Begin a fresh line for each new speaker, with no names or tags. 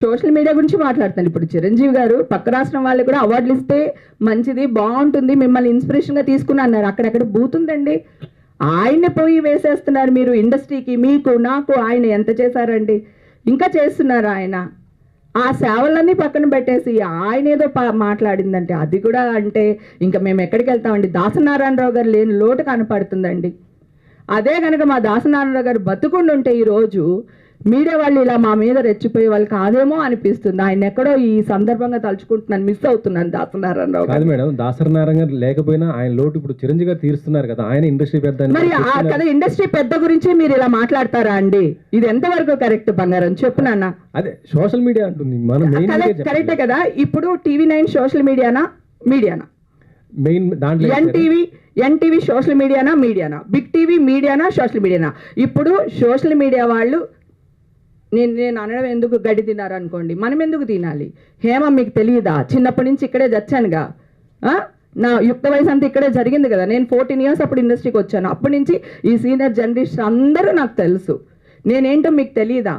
Social media గురించి మాట్లాడుతాను. ఇప్పుడు చిరంజీవి గారు పక్క రాష్ట్రం వాళ్ళు కూడా అవార్డులు ఇస్తే మంచిది, బాగుంటుంది, మిమ్మల్ని ఇన్స్పిరేషన్గా తీసుకుని అన్నారు. అక్కడెక్కడ బూతుందండి. ఆయన్ని పోయి వేసేస్తున్నారు మీరు. ఇండస్ట్రీకి, మీకు, నాకు ఆయన ఎంత చేశారండి? ఇంకా చేస్తున్నారు ఆయన. ఆ సేవలన్నీ పక్కన పెట్టేసి ఆయన ఏదో మాట్లాడిందంటే అది కూడా అంటే ఇంకా మేము ఎక్కడికి వెళ్తామండి? దాసనారాయణరావు గారు లేని లోటు కనపడుతుందండి. అదే కనుక మా దాసనారాయణరావు గారు బతుకుండుంటే ఈరోజు మీడియా వాళ్ళు ఇలా మా మీద రెచ్చిపోయే వాళ్ళు కాదేమో అనిపిస్తుంది. ఆయన ఎక్కడో ఈ సందర్భంగా తలుచుకుంటున్నాను, మిస్ అవుతున్నాను దాసనారాయణరావు గారు.
మేడం, దాసనారాయణ గారు లేకపోయినా ఆయన లోటు ఇప్పుడు చిరంజీవి గారు తీరుస్తున్నారు కదా, ఆయన ఇండస్ట్రీ పెద్ద.
మరి కదా ఇండస్ట్రీ పెద్ద గురించి మీరు ఇలా మాట్లాడతారా అండి? ఇది ఎంతవరకు కరెక్ట్ బంగారం? చెప్పు నాన్న.
అదే సోషల్ మీడియా అంటుంది, మనం
కరెక్టే కదా. ఇప్పుడు టీవీ9 సోషల్ మీడియానా
మెయిన్ దాంట్లో
ఎన్టీవీ సోషల్ మీడియానా, బిగ్ టీవీ మీడియానా, సోషల్ మీడియానా? ఇప్పుడు సోషల్ మీడియా వాళ్ళు నేను అనడం ఎందుకు, గడ్డి తిన్నారు అనుకోండి, మనం ఎందుకు తినాలి? హేమ మీకు తెలియదా? చిన్నప్పటి నుంచి ఇక్కడే చచ్చానుగా. నా యుక్త వయసు అంతా ఇక్కడే జరిగింది కదా. నేను 14 years అప్పుడు ఇండస్ట్రీకి వచ్చాను. అప్పటి నుంచి ఈ సీనియర్ జర్నలిస్ట్ అందరూ నాకు తెలుసు. నేనేంటో మీకు తెలియదా?